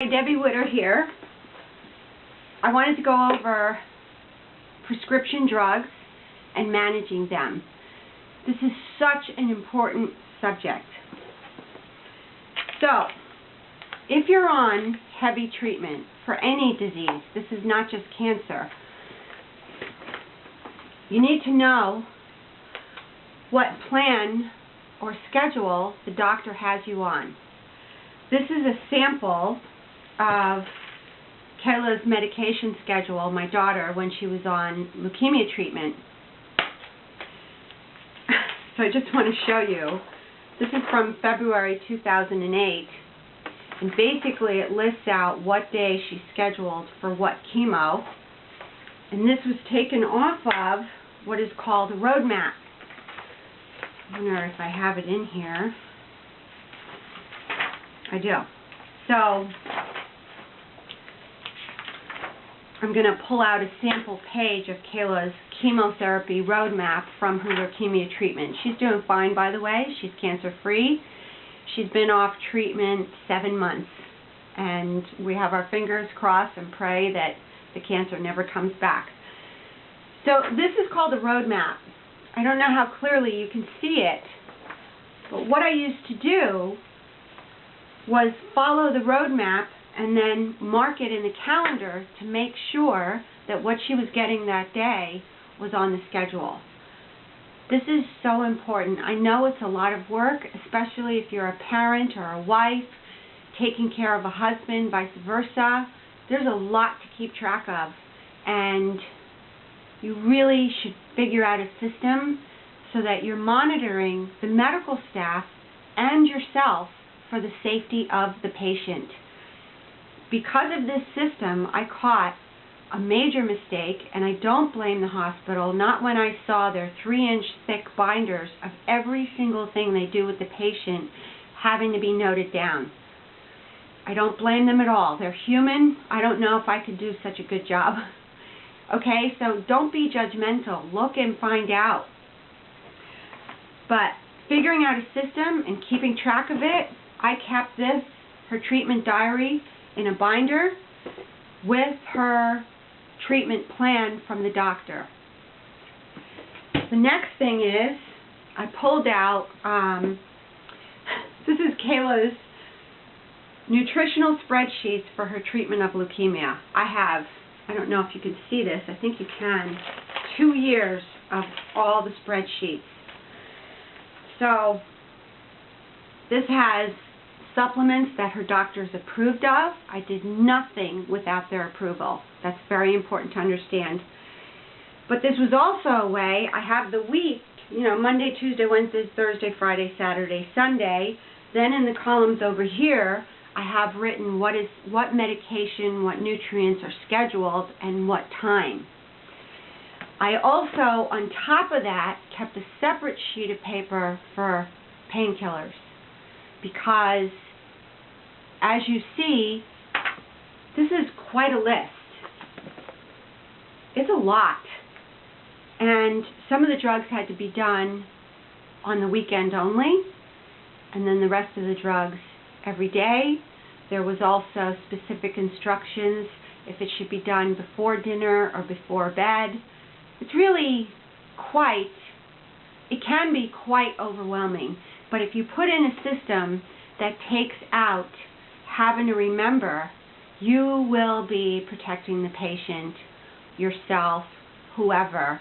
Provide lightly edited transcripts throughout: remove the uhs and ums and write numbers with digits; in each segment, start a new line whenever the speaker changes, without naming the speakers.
Hi, Debbie Witter here. I wanted to go over prescription drugs and managing them. This is such an important subject. So, if you're on heavy treatment for any disease, this is not just cancer, you need to know what plan or schedule the doctor has you on. This is a sample of Kayla's medication schedule, my daughter, when she was on leukemia treatment. So I just want to show you. This is from February 2008, and basically it lists out what day she's scheduled for what chemo, and this was taken off of what is called a roadmap. I wonder if I have it in here. I do. So I'm going to pull out a sample page of Kayla's chemotherapy roadmap from her leukemia treatment. She's doing fine, by the way. She's cancer-free. She's been off treatment 7 months, and we have our fingers crossed and pray that the cancer never comes back. So this is called a roadmap. I don't know how clearly you can see it, but what I used to do was follow the roadmap and then mark it in the calendar to make sure that what she was getting that day was on the schedule. This is so important. I know it's a lot of work, especially if you're a parent or a wife, taking care of a husband, vice versa. There's a lot to keep track of, and you really should figure out a system so that you're monitoring the medical staff and yourself for the safety of the patient. Because of this system, I caught a major mistake, and I don't blame the hospital, not when I saw their 3-inch thick binders of every single thing they do with the patient having to be noted down. I don't blame them at all. They're human. I don't know if I could do such a good job. Okay, so don't be judgmental. Look and find out. But figuring out a system and keeping track of it, I kept this, her treatment diary, in a binder with her treatment plan from the doctor. The next thing is, I pulled out, this is Kayla's nutritional spreadsheets for her treatment of leukemia. I don't know if you can see this, I think you can, 2 years of all the spreadsheets. So, this has supplements that her doctors approved of. I did nothing without their approval. That's very important to understand. But this was also a way, I have the week, Monday, Tuesday, Wednesday, Thursday, Friday, Saturday, Sunday. Then in the columns over here, I have written what medication, what nutrients are scheduled, and what time. I also, on top of that, kept a separate sheet of paper for painkillers, because as you see, this is quite a list. It's a lot. And some of the drugs had to be done on the weekend only, and then the rest of the drugs every day. There was also specific instructions if it should be done before dinner or before bed. It's really it can be quite overwhelming. But if you put in a system that takes out having to remember, you will be protecting the patient, yourself, whoever,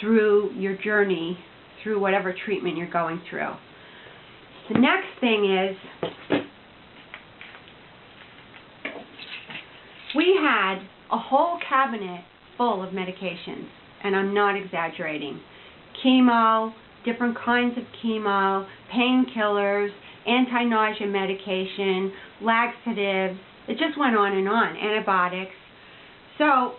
through your journey, through whatever treatment you're going through. The next thing is, we had a whole cabinet full of medications, and I'm not exaggerating. Chemo, different kinds of chemo, painkillers, anti-nausea medication, laxatives, it just went on and on, antibiotics. So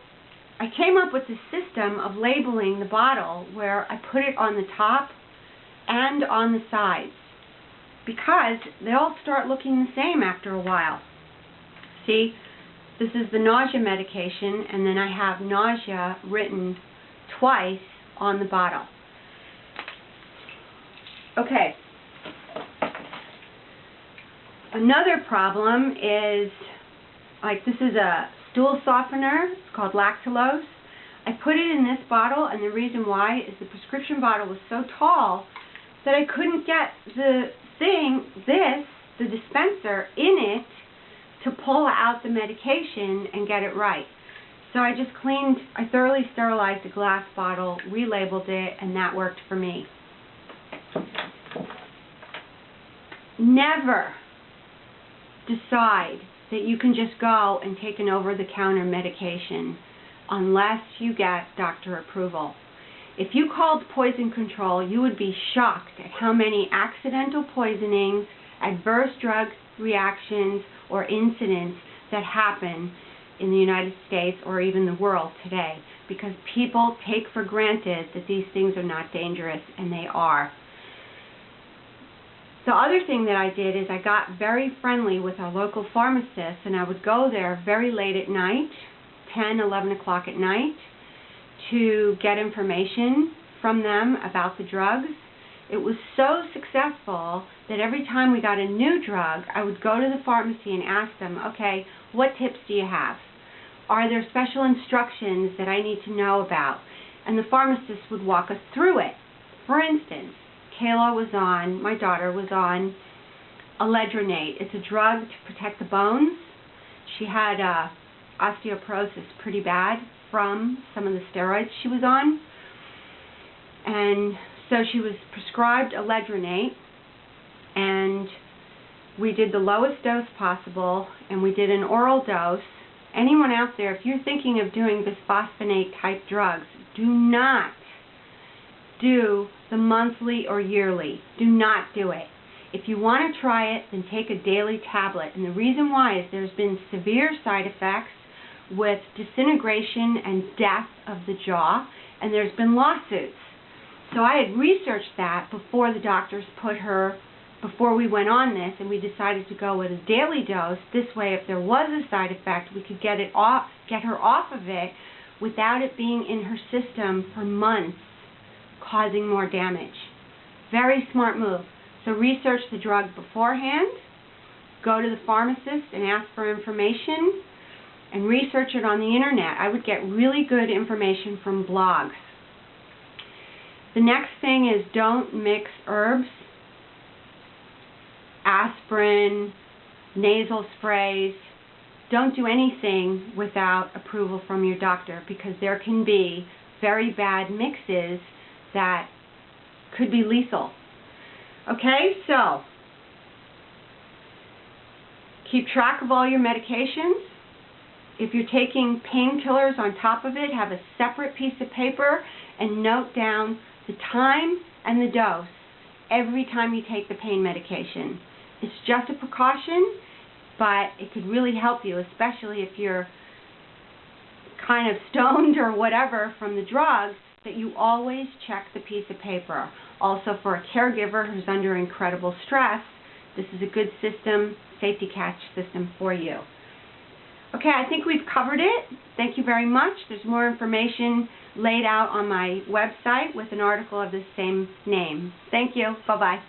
I came up with a system of labeling the bottle where I put it on the top and on the sides, because they all start looking the same after a while. See, this is the nausea medication, and then I have nausea written twice on the bottle. Okay. Another problem is like this is a stool softener. It's called Lactulose. I put it in this bottle, and the reason why is the prescription bottle was so tall that I couldn't get the dispenser in it to pull out the medication and get it right. So I thoroughly sterilized the glass bottle, relabeled it, and that worked for me. Never decide that you can just go and take an over-the-counter medication unless you get doctor approval. If you called poison control, you would be shocked at how many accidental poisonings, adverse drug reactions, or incidents that happen in the United States or even the world today, because people take for granted that these things are not dangerous, and they are. The other thing that I did is I got very friendly with our local pharmacist, and I would go there very late at night, 10, 11 o'clock at night, to get information from them about the drugs. It was so successful that every time we got a new drug, I would go to the pharmacy and ask them, okay, what tips do you have? Are there special instructions that I need to know about? And the pharmacist would walk us through it. For instance, my daughter was on Alendronate. It's a drug to protect the bones. She had osteoporosis pretty bad from some of the steroids she was on. And so she was prescribed Alendronate, and we did the lowest dose possible, and we did an oral dose. Anyone out there, if you're thinking of doing bisphosphonate type drugs, do not do the monthly or yearly. Do not do it. If you want to try it, then take a daily tablet. And the reason why is there's been severe side effects with disintegration and death of the jaw, and there's been lawsuits. So I had researched that before the doctors before we went on this, and we decided to go with a daily dose. This way, if there was a side effect, we could get her off of it without it being in her system for months, causing more damage. Very smart move. So research the drug beforehand, go to the pharmacist and ask for information, and research it on the internet. I would get really good information from blogs. The next thing is don't mix herbs, aspirin, nasal sprays. Don't do anything without approval from your doctor, because there can be very bad mixes that could be lethal. Okay, so keep track of all your medications. If you're taking painkillers on top of it, have a separate piece of paper and note down the time and the dose every time you take the pain medication. It's just a precaution, but it could really help you, especially if you're kind of stoned or whatever from the drugs, that you always check the piece of paper. Also, for a caregiver who's under incredible stress, this is a good system, safety catch system for you. Okay, I think we've covered it. Thank you very much. There's more information laid out on my website with an article of the same name. Thank you. Bye-bye.